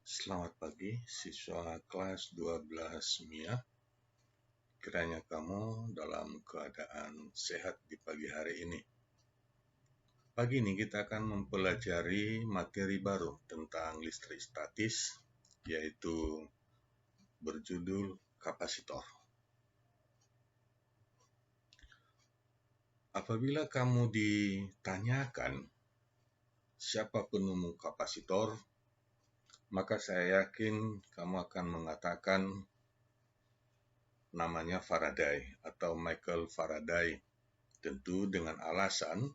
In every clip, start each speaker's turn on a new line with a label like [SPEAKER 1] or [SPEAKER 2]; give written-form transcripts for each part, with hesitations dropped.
[SPEAKER 1] Selamat pagi, siswa kelas 12 MIA. Kiranya kamu dalam keadaan sehat di pagi hari ini. Pagi ini kita akan mempelajari materi baru tentang listrik statis, yaitu berjudul kapasitor. Apabila kamu ditanyakan siapa penemu kapasitor, maka saya yakin kamu akan mengatakan namanya Faraday atau Michael Faraday, tentu dengan alasan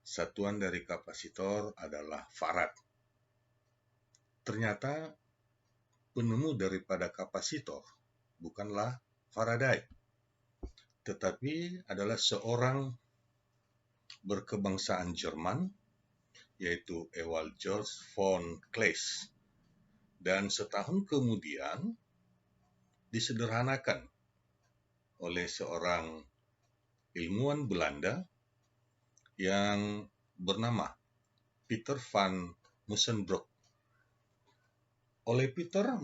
[SPEAKER 1] satuan dari kapasitor adalah farad. Ternyata penemu daripada kapasitor bukanlah Faraday, tetapi adalah seorang berkebangsaan Jerman, yaitu Ewald Georg von Claeys. Dan setahun kemudian disederhanakan oleh seorang ilmuwan Belanda yang bernama Peter van Musschenbroek. Oleh Peter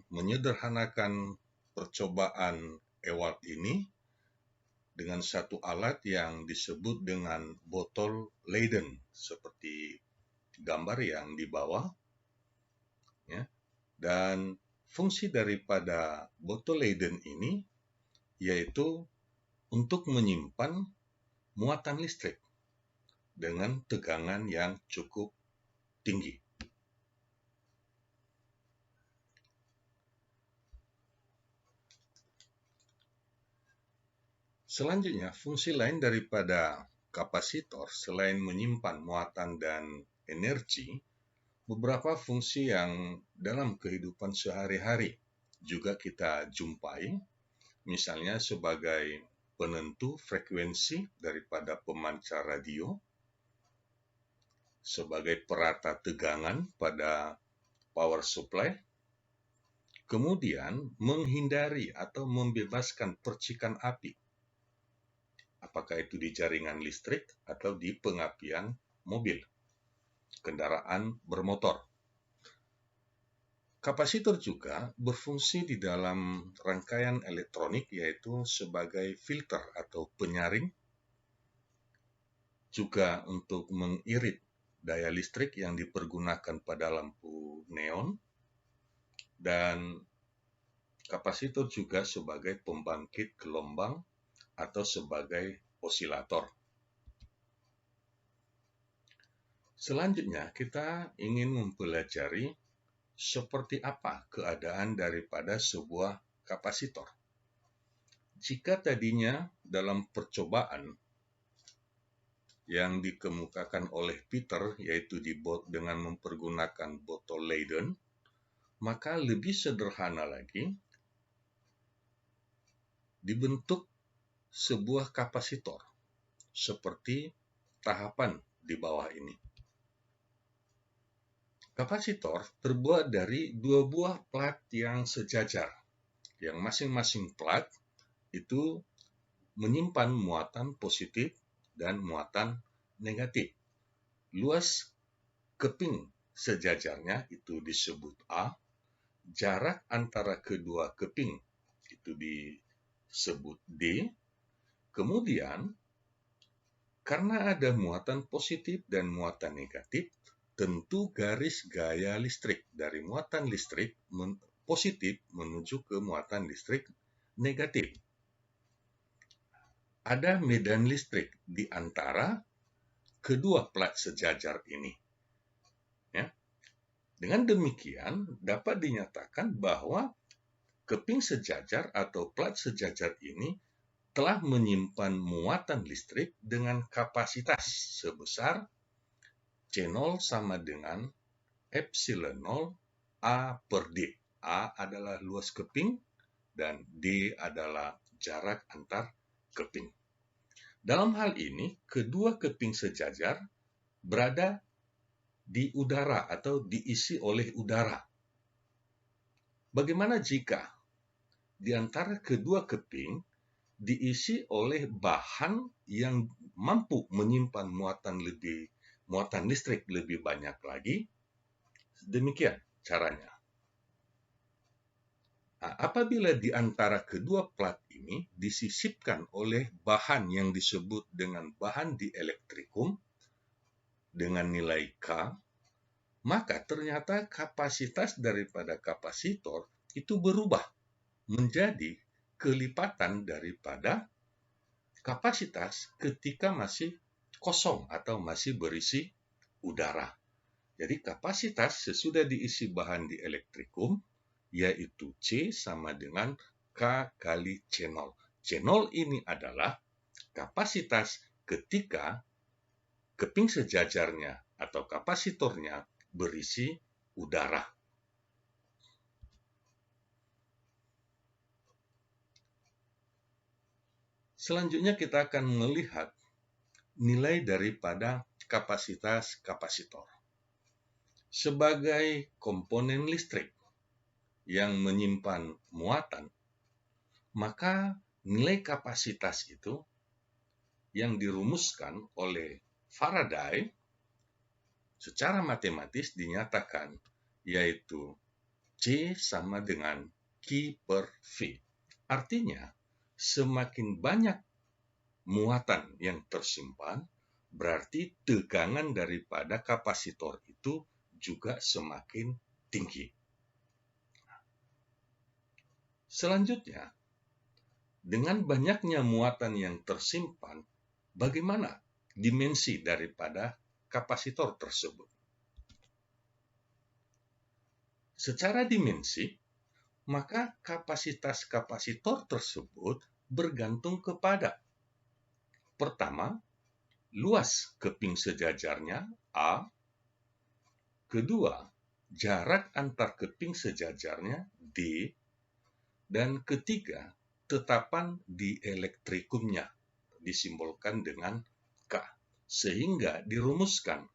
[SPEAKER 1] menyederhanakan percobaan Ewald ini dengan satu alat yang disebut dengan botol Leyden, seperti gambar yang di bawah. Ya. Dan fungsi daripada botol Leyden ini yaitu untuk menyimpan muatan listrik dengan tegangan yang cukup tinggi. Selanjutnya, fungsi lain daripada kapasitor selain menyimpan muatan dan energi, beberapa fungsi yang dalam kehidupan sehari-hari juga kita jumpai, misalnya sebagai penentu frekuensi daripada pemancar radio, sebagai perata tegangan pada power supply, kemudian menghindari atau membebaskan percikan api, apakah itu di jaringan listrik atau di pengapian mobil, kendaraan bermotor. Kapasitor juga berfungsi di dalam rangkaian elektronik, yaitu sebagai filter atau penyaring, juga untuk mengirit daya listrik yang dipergunakan pada lampu neon, dan kapasitor juga sebagai pembangkit gelombang atau sebagai osilator. Selanjutnya, kita ingin mempelajari seperti apa keadaan daripada sebuah kapasitor. Jika tadinya dalam percobaan yang dikemukakan oleh Peter, yaitu dengan mempergunakan botol Leyden, maka lebih sederhana lagi, dibentuk sebuah kapasitor seperti tahapan di bawah ini. Kapasitor terbuat dari dua buah plat yang sejajar, yang masing-masing plat itu menyimpan muatan positif dan muatan negatif. Luas keping sejajarnya itu disebut A, jarak antara kedua keping itu disebut D. Kemudian, karena ada muatan positif dan muatan negatif, tentu garis gaya listrik dari muatan listrik positif menuju ke muatan listrik negatif. Ada medan listrik di antara kedua plat sejajar ini. Ya. Dengan demikian, dapat dinyatakan bahwa keping sejajar atau plat sejajar ini telah menyimpan muatan listrik dengan kapasitas sebesar C0 sama dengan epsilon 0 A per D. A adalah luas keping dan D adalah jarak antar keping. Dalam hal ini, kedua keping sejajar berada di udara atau diisi oleh udara. Bagaimana jika di antara kedua keping diisi oleh bahan yang mampu menyimpan muatan listrik lebih banyak lagi, Demikian caranya. Nah, apabila di antara kedua plat ini disisipkan oleh bahan yang disebut dengan bahan dielektrikum dengan nilai K, maka ternyata kapasitas daripada kapasitor itu berubah menjadi kelipatan daripada kapasitas ketika masih kosong atau masih berisi udara. Jadi kapasitas sesudah diisi bahan dielektrikum yaitu C sama dengan K kali C0. C0 ini adalah kapasitas ketika keping sejajarnya atau kapasitornya berisi udara. Selanjutnya kita akan melihat nilai daripada kapasitas kapasitor. Sebagai komponen listrik yang menyimpan muatan, maka nilai kapasitas itu yang dirumuskan oleh Faraday secara matematis dinyatakan yaitu C sama dengan Q per V. Artinya, semakin banyak muatan yang tersimpan, berarti tegangan daripada kapasitor itu juga semakin tinggi. Selanjutnya, dengan banyaknya muatan yang tersimpan, bagaimana dimensi daripada kapasitor tersebut? Secara dimensi, maka kapasitas kapasitor tersebut bergantung kepada pertama, luas keping sejajarnya A, kedua, jarak antar keping sejajarnya D, dan ketiga, tetapan dielektrikumnya disimbolkan dengan K, sehingga dirumuskan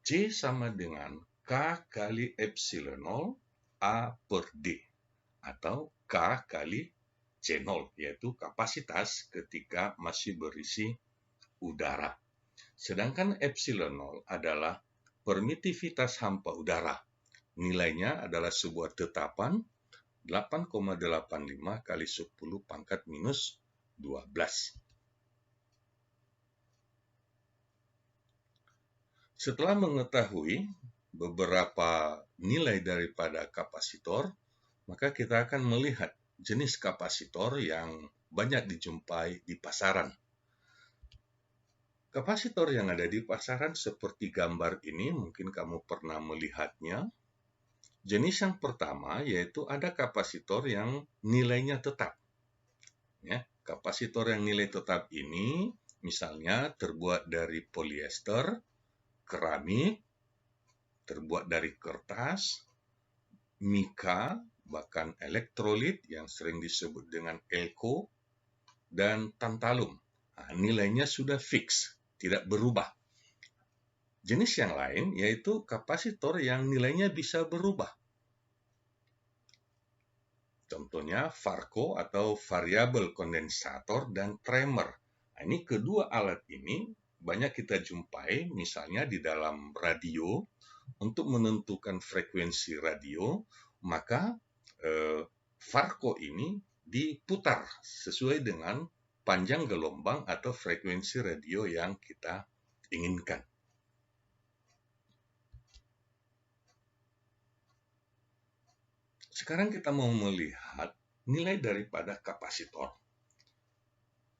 [SPEAKER 1] C sama dengan K kali epsilon 0 A per D atau K kali C0, yaitu kapasitas ketika masih berisi udara. Sedangkan epsilon 0 adalah permitivitas hampa udara. Nilainya adalah sebuah tetapan 8,85 kali 10 pangkat minus 12. Setelah mengetahui beberapa nilai daripada kapasitor, maka kita akan melihat jenis kapasitor yang banyak dijumpai di pasaran. Kapasitor yang ada di pasaran seperti gambar ini, mungkin kamu pernah melihatnya. Jenis yang pertama yaitu ada kapasitor yang nilainya tetap. Ya, kapasitor yang nilai tetap ini misalnya terbuat dari polyester, keramik, terbuat dari kertas, mika, bahkan elektrolit yang sering disebut dengan elko, dan tantalum. Nah, nilainya sudah fix, tidak berubah. Jenis yang lain yaitu kapasitor yang nilainya bisa berubah. Contohnya Farco atau variabel kondensator dan tremor. Nah, ini kedua alat ini banyak kita jumpai misalnya di dalam radio. Untuk menentukan frekuensi radio, maka Farco ini diputar sesuai dengan panjang gelombang atau frekuensi radio yang kita inginkan. Sekarang kita mau melihat nilai daripada kapasitor.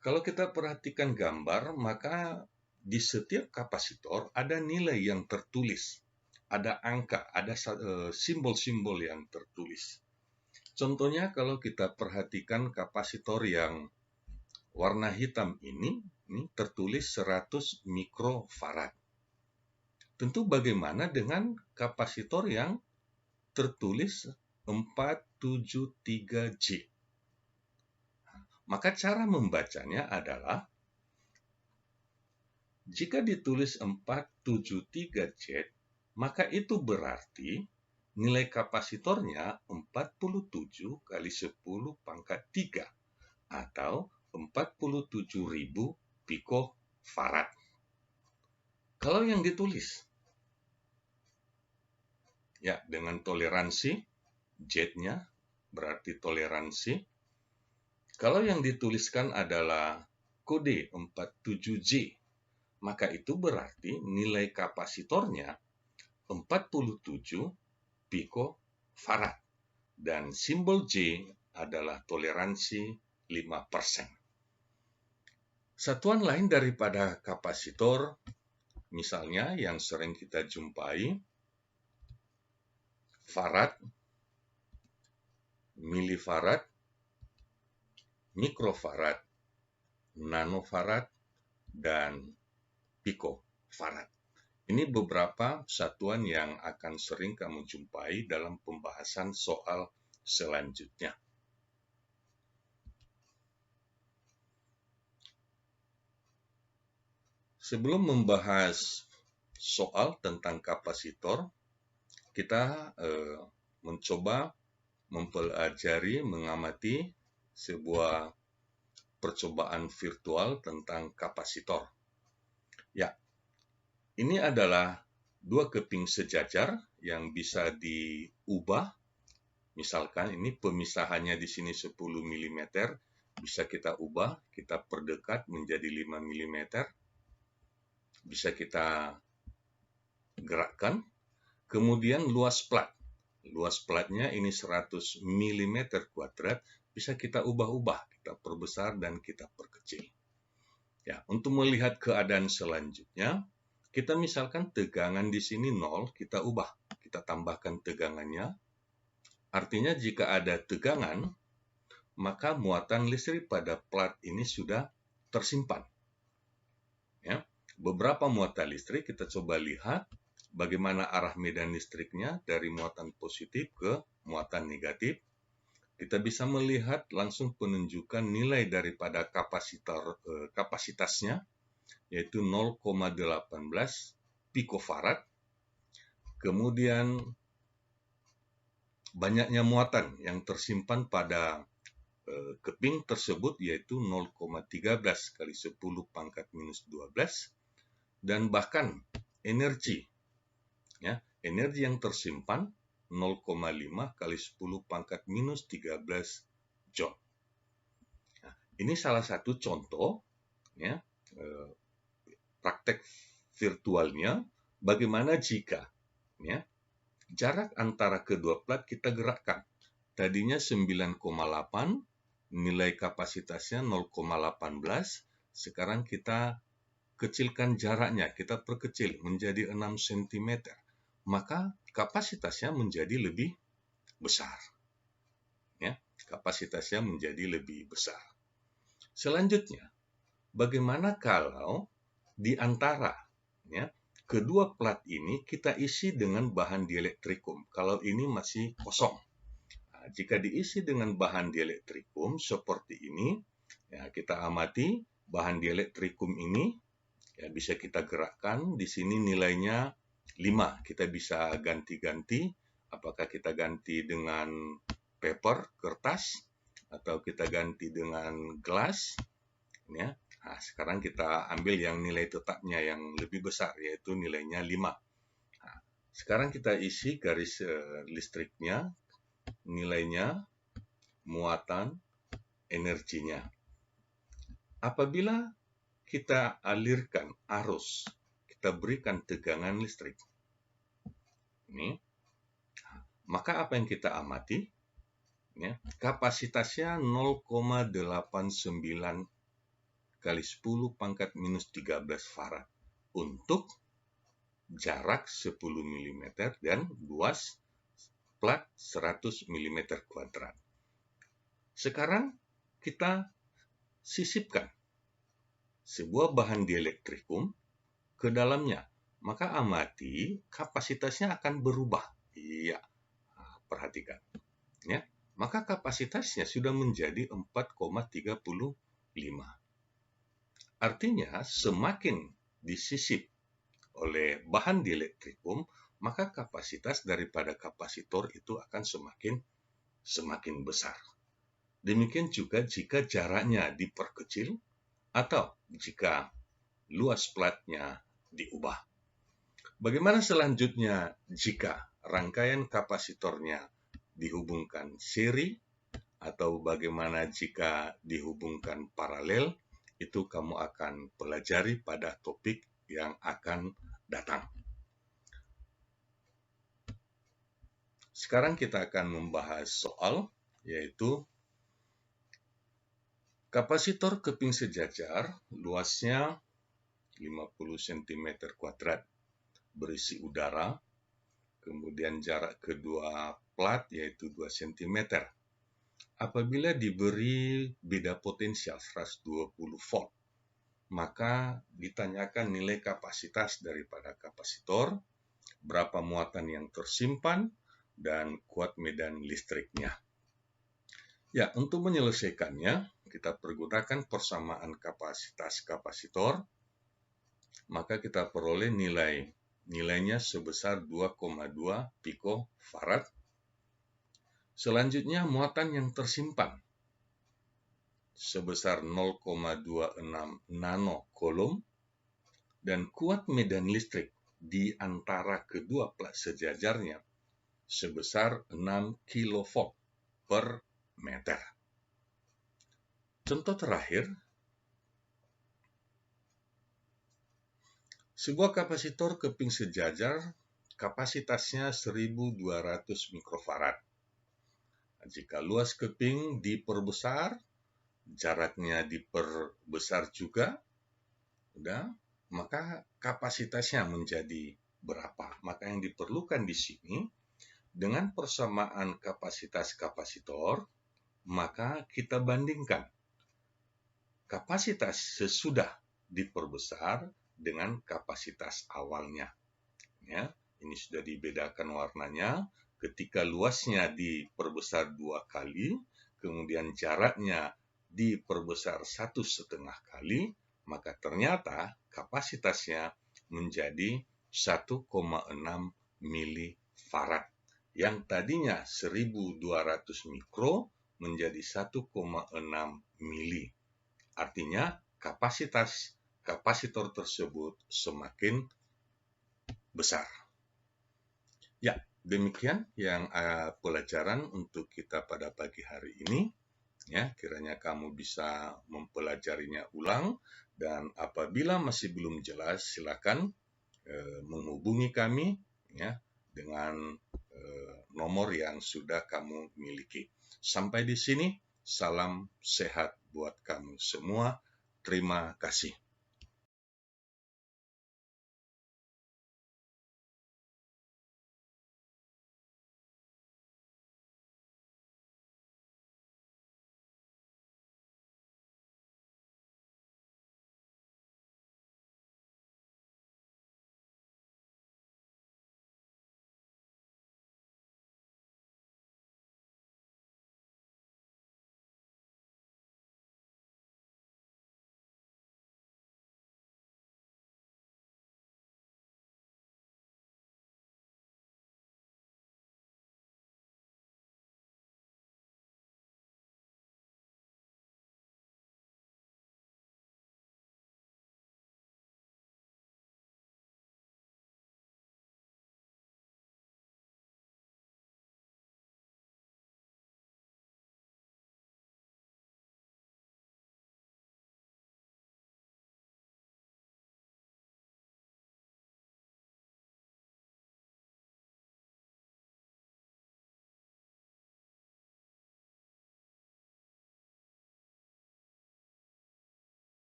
[SPEAKER 1] Kalau kita perhatikan gambar, maka di setiap kapasitor ada nilai yang tertulis. Ada angka, ada simbol-simbol yang tertulis. Contohnya kalau kita perhatikan kapasitor yang warna hitam ini tertulis 100 mikrofarad. Tentu bagaimana dengan kapasitor yang tertulis 473J? Maka cara membacanya adalah jika ditulis 473J, maka itu berarti nilai kapasitornya 47 kali 10 pangkat 3 atau 47.000 pikofarad. Kalau yang ditulis Ya, dengan toleransi, Z-nya berarti toleransi. Kalau yang dituliskan adalah kode 47J, maka itu berarti nilai kapasitornya 47 picofarad. Dan simbol J adalah toleransi 5%. Satuan lain daripada kapasitor, misalnya yang sering kita jumpai, farad, milifarad, mikrofarad, nanofarad, dan picofarad. Ini beberapa satuan yang akan sering kamu jumpai dalam pembahasan soal selanjutnya. Sebelum membahas soal tentang kapasitor, kita mencoba mempelajari, mengamati sebuah percobaan virtual tentang kapasitor. Ya, ini adalah dua keping sejajar yang bisa diubah. Misalkan ini pemisahannya di sini 10 mm, bisa kita ubah, kita perdekat menjadi 5 mm. Bisa kita gerakkan. Kemudian luas plat. Luas platnya ini 100 mm kuadrat, bisa kita ubah-ubah, kita perbesar dan kita perkecil. Ya, untuk melihat keadaan selanjutnya, kita misalkan tegangan di sini 0, kita ubah, kita tambahkan tegangannya. Artinya jika ada tegangan, maka muatan listrik pada plat ini sudah tersimpan. Ya, beberapa muatan listrik kita coba lihat bagaimana arah medan listriknya dari muatan positif ke muatan negatif. Kita bisa melihat langsung penunjukan nilai daripada kapasitasnya, yaitu 0,18 picofarad. Kemudian banyaknya muatan yang tersimpan pada keping tersebut, yaitu 0,13 kali 10 pangkat minus 12. Dan bahkan energi, ya, energi yang tersimpan 0,5 kali 10 pangkat minus 13 joule. Nah, ini salah satu contoh, ya, praktek virtualnya bagaimana jika, ya, jarak antara kedua plat kita gerakkan. Tadinya 9,8, nilai kapasitasnya 0,18, sekarang kita kecilkan jaraknya, kita perkecil menjadi 6 cm. Maka kapasitasnya menjadi lebih besar. Ya, kapasitasnya menjadi lebih besar. Selanjutnya, bagaimana kalau di antara, ya, kedua plat ini kita isi dengan bahan dielektrikum? Kalau ini masih kosong. Nah, jika diisi dengan bahan dielektrikum seperti ini, ya, kita amati bahan dielektrikum ini, ya, bisa kita gerakkan. Di sini nilainya 5. Kita bisa ganti-ganti. Apakah kita ganti dengan paper, kertas, atau kita ganti dengan gelas. Ya. Nah, sekarang kita ambil yang nilai tetapnya yang lebih besar, yaitu nilainya 5. Nah, sekarang kita isi garis listriknya, nilainya, muatan, energinya. Apabila kita alirkan arus, kita berikan tegangan listrik, ini, maka apa yang kita amati? Ya, kapasitasnya 0,89 kali 10 pangkat minus 13 farad untuk jarak 10 mm dan luas plat 100 mm kuadrat. Sekarang kita sisipkan sebuah bahan dielektrikum ke dalamnya, maka amati kapasitasnya akan berubah. Iya, perhatikan. Ya, maka kapasitasnya sudah menjadi 4,35. Artinya, semakin disisip oleh bahan dielektrikum, maka kapasitas daripada kapasitor itu akan semakin besar. Demikian juga jika jaraknya diperkecil atau jika luas platnya diubah. Bagaimana selanjutnya jika rangkaian kapasitornya dihubungkan seri atau bagaimana jika dihubungkan paralel, itu kamu akan pelajari pada topik yang akan datang. Sekarang kita akan membahas soal, yaitu kapasitor keping sejajar luasnya 50 cm2 berisi udara, kemudian jarak kedua plat yaitu 2 cm. Apabila diberi beda potensial 120 volt, maka ditanyakan nilai kapasitas daripada kapasitor, berapa muatan yang tersimpan, dan kuat medan listriknya. Ya, untuk menyelesaikannya, kita pergunakan persamaan kapasitas kapasitor, maka kita peroleh nilainya sebesar 2,2 picofarad. Selanjutnya, muatan yang tersimpan sebesar 0,26 nanocoulomb, dan kuat medan listrik di antara kedua plat sejajarnya sebesar 6 kV per meter. Contoh terakhir, sebuah kapasitor keping sejajar kapasitasnya 1200 mikrofarad. Jika luas keping diperbesar, jaraknya diperbesar juga, maka kapasitasnya menjadi berapa? Maka yang diperlukan di sini, dengan persamaan kapasitas kapasitor, maka kita bandingkan kapasitas sesudah diperbesar dengan kapasitas awalnya. Ya, ini sudah dibedakan warnanya. Ketika luasnya diperbesar 2 kali, kemudian jaraknya diperbesar 1,5 kali, maka ternyata kapasitasnya menjadi 1,6 milifarad. Yang tadinya 1200 mikro menjadi 1,6 mili. Artinya kapasitas kapasitor tersebut semakin besar. Ya, demikian yang pelajaran untuk kita pada pagi hari ini. Ya, kiranya kamu bisa mempelajarinya ulang, dan apabila masih belum jelas, silakan menghubungi kami ya dengan nomor yang sudah kamu miliki. Sampai di sini, salam sehat buat kamu semua. Terima kasih.